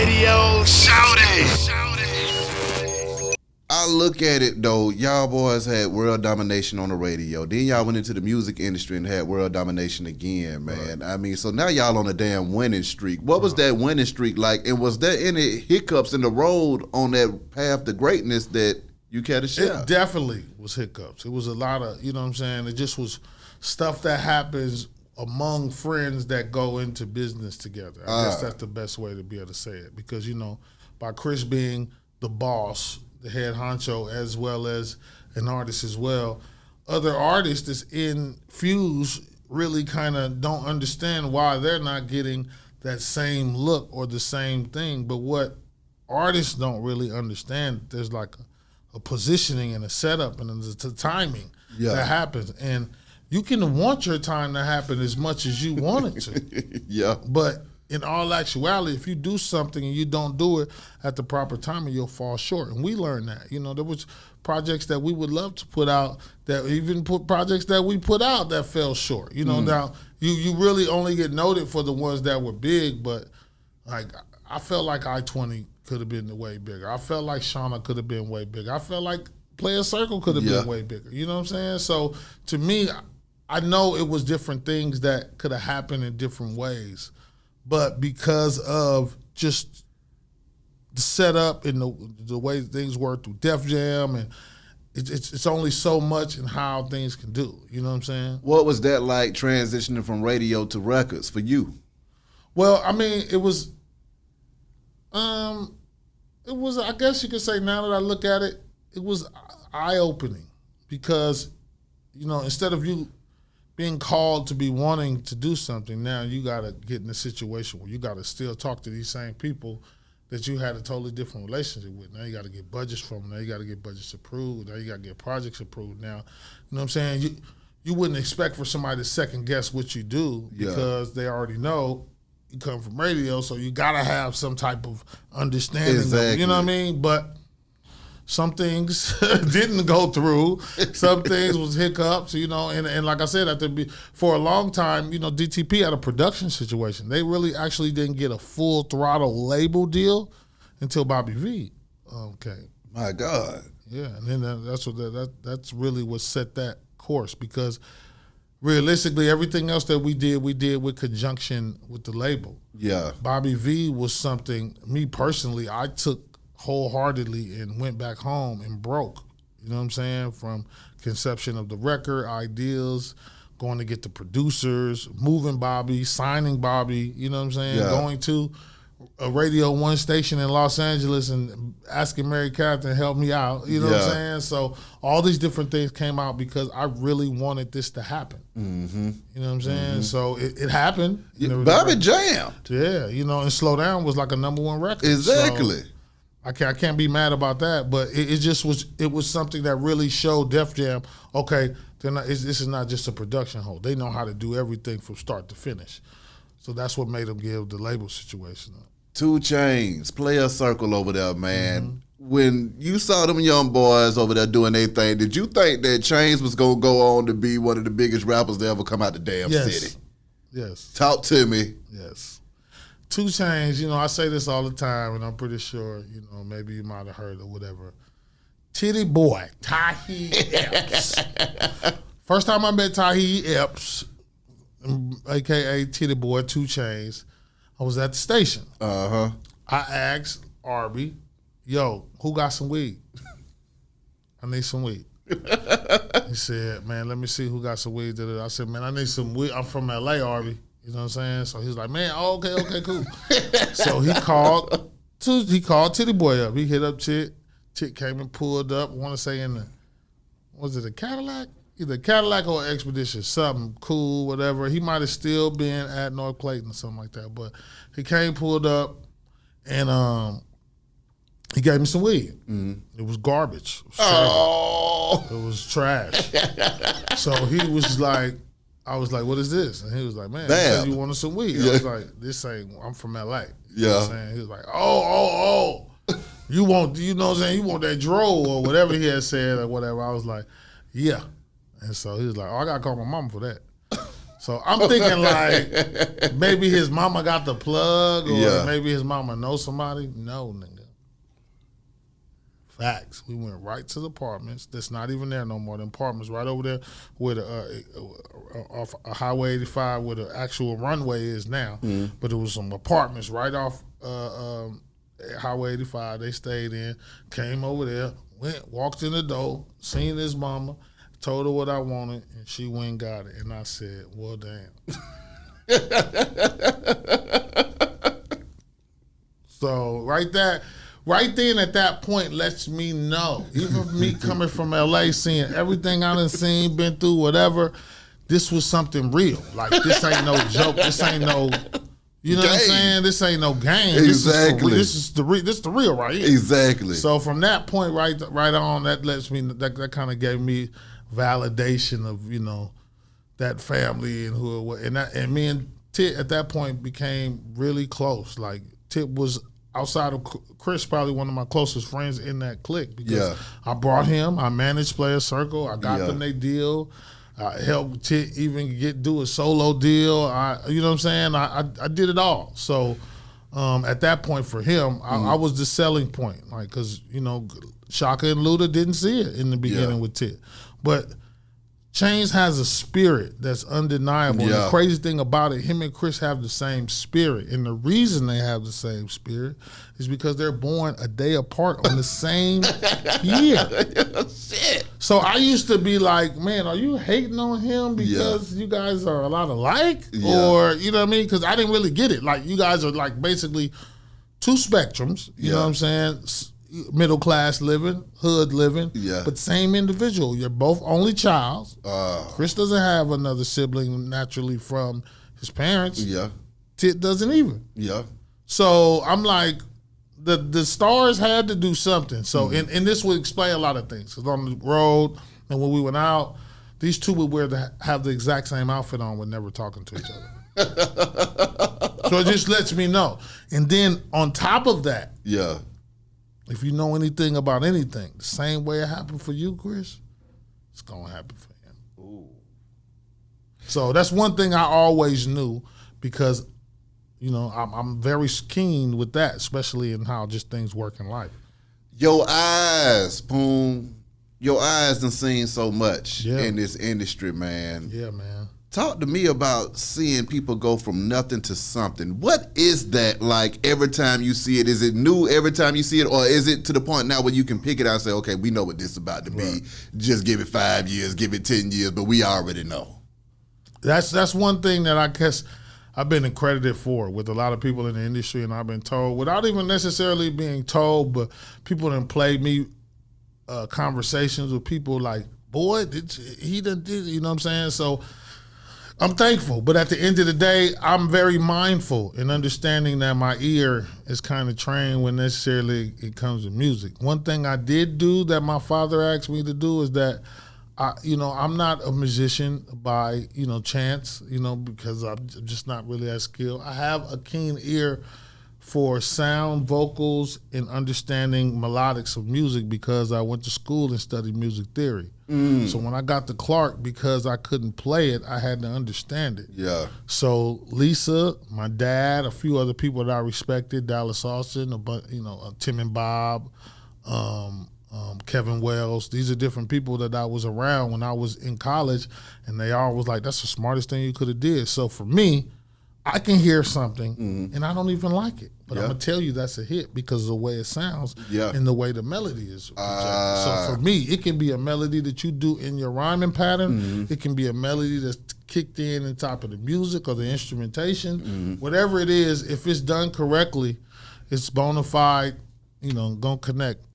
radio, shout it. I look at it though, y'all boys had world domination on the radio. Then y'all went into the music industry and had world domination again, man. Right. I mean, so now y'all on a damn winning streak. What was that winning streak like? And was there any hiccups in the road on that path to greatness that you care to share? It definitely was hiccups. It was a lot of, you know what I'm saying? It just was stuff that happens among friends that go into business together. I guess that's the best way to be able to say it. Because, you know, by Chris being the boss, the head honcho, as well as an artist as well, other artists that's in Fuse really kind of don't understand why they're not getting that same look or the same thing. But what artists don't really understand, there's like a positioning and a setup and there's a timing that happens. And you can want your time to happen as much as you want it to. But in all actuality, if you do something and you don't do it at the proper time, you'll fall short. And we learned that. You know, there was projects that we would love to put out, that even projects that we put out that fell short. You know, now you really only get noted for the ones that were big, but like I felt like I-20 could have been way bigger. I felt like Shauna could have been way bigger. I felt like Player Circle could have been way bigger. You know what I'm saying? So to me, I know it was different things that could have happened in different ways. But because of just the setup and the way things work through Def Jam, and it's only so much in how things can do. You know what I'm saying? What was that like transitioning from radio to records for you? Well, I mean, it was, I guess you could say now that I look at it, it was eye-opening because, you know, instead of you being called to be wanting to do something, now you got to get in a situation where you got to still talk to these same people that you had a totally different relationship with. Now you got to get budgets from them. Now you got to get budgets approved. Now you got to get projects approved. Now, you know what I'm saying? You wouldn't expect for somebody to second guess what you do because they already know you come from radio, so you got to have some type of understanding. Exactly. You know what I mean? But some things didn't go through. Some things was hiccups, you know, and like I said, for a long time, you know, DTP had a production situation. They really actually didn't get a full throttle label deal until Bobby V. Okay. My God. Yeah, and then that's really what set that course because realistically, everything else that we did with conjunction with the label. Yeah. Bobby V was something, me personally, I took wholeheartedly and went back home and broke. You know what I'm saying? From conception of the record, ideas, going to get the producers, moving Bobby, signing Bobby, you know what I'm saying? Yeah. Going to a Radio 1 station in Los Angeles and asking Mary Catherine to help me out, you know what I'm saying? So all these different things came out because I really wanted this to happen. Mm-hmm. You know what I'm saying? Mm-hmm. So it happened. Bobby jammed. Yeah, you know, and Slow Down was like a #1 record. Exactly. So I can't be mad about that, but it just was something that really showed Def Jam, okay, this is not just a production hold. They know how to do everything from start to finish. So that's what made them give the label situation up. 2 Chainz, Player Circle over there, man. Mm-hmm. When you saw them young boys over there doing their thing, did you think that Chainz was going to go on to be one of the biggest rappers to ever come out the damn city? Yes. Talk to me. Yes. 2 Chainz, you know, I say this all the time, and I'm pretty sure, you know, maybe you might have heard or whatever. Titty Boy, Tahi Epps. First time I met Tahi Epps, a.k.a. Titty Boy, 2 Chainz, I was at the station. Uh-huh. I asked Arby, yo, who got some weed? I need some weed. He said, man, let me see who got some weed. I said, man, I need some weed. I'm from L.A., Arby. You know what I'm saying? So he was like, man, okay, cool. So he called Titty Boy up. He hit up Chick. Chick came and pulled up, I want to say was it a Cadillac? Either Cadillac or Expedition, something cool, whatever. He might have still been at North Clayton or something like that. But he came, pulled up, and he gave me some weed. Mm-hmm. It was garbage. It was trash. So he was like, I was like, what is this? And he was like, man, you said you wanted some weed. I was like, this ain't, I'm from LA. You know what I'm saying? He was like, oh. You want, you know what I'm saying? You want that dro or whatever he had said or whatever. I was like, yeah. And so he was like, I got to call my mama for that. So I'm thinking like maybe his mama got the plug, or maybe his mama knows somebody. No, nigga. Facts. We went right to the apartments. That's not even there no more. The apartments right over there where off Highway 85 where the actual runway is now. But it was some apartments right off Highway 85. They stayed in. Came over there. Walked in the door. Seen his mama. Told her what I wanted, and she went and got it. And I said, well, damn. So right then at that point lets me know, even me coming from LA, seeing everything I done seen, been through, whatever, this was something real. Like, this ain't no joke. This ain't no, you know what I'm saying? This ain't no game. Exactly. This is the real right here. Exactly. So from that point right on, that lets me, that kind of gave me validation of, you know, that family and who it was. And me and Tit at that point became really close. Like, Tit was, outside of Chris, probably one of my closest friends in that clique, because I brought him, I managed Player Circle, I got them their deal, I helped Tit even do a solo deal. You know what I'm saying? I did it all. So at that point for him, I was the selling point, like, because, you know, Shaka and Luda didn't see it in the beginning with Tit. But Chainz has a spirit that's undeniable. And the crazy thing about it, him and Chris have the same spirit. And the reason they have the same spirit is because they're born a day apart on the same year. Shit. So I used to be like, man, are you hating on him because you guys are a lot alike? Or, you know what I mean? Because I didn't really get it. Like, you guys are like basically two spectrums, you know what I'm saying? Middle class living, hood living, but same individual. You're both only child. Chris doesn't have another sibling naturally from his parents. Tit doesn't even. So I'm like, the stars had to do something. So and this would explain a lot of things. Because on the road and when we went out, these two would have the exact same outfit on, but never talking to each other. So it just lets me know. And then on top of that, if you know anything about anything, the same way it happened for you, Chris, it's gonna happen for him. Ooh. So that's one thing I always knew, because, you know, I'm very keen with that, especially in how just things work in life. Your eyes, Poon. Your eyes done seen so much in this industry, man. Yeah, man. Talk to me about seeing people go from nothing to something. What is that like every time you see it? Is it new every time you see it? Or is it to the point now where you can pick it out and say, okay, we know what this is about to be. Just give it 5 years, give it 10 years, but we already know. That's one thing that I guess I've been accredited for with a lot of people in the industry, and I've been told, without even necessarily being told, but people done played me conversations with people like, boy, he done did, you know what I'm saying? So I'm thankful, but at the end of the day, I'm very mindful in understanding that my ear is kind of trained when necessarily it comes to music. One thing I did do that my father asked me to do is that, I'm not a musician by, chance, because I'm just not really that skilled. I have a keen ear for sound, vocals, and understanding melodics of music because I went to school and studied music theory. So when I got to Clark, because I couldn't play it, I had to understand it. Yeah. So Lisa, my dad, a few other people that I respected, Dallas Austin, Tim and Bob, Kevin Wells. These are different people that I was around when I was in college, and they all was like, that's the smartest thing you could have did. So for me, I can hear something and I don't even like it. But I'm going to tell you that's a hit because of the way it sounds and the way the melody is projected. So for me, it can be a melody that you do in your rhyming pattern. It can be a melody that's kicked in on top of the music or the instrumentation. Whatever it is, if it's done correctly, it's bona fide, going to connect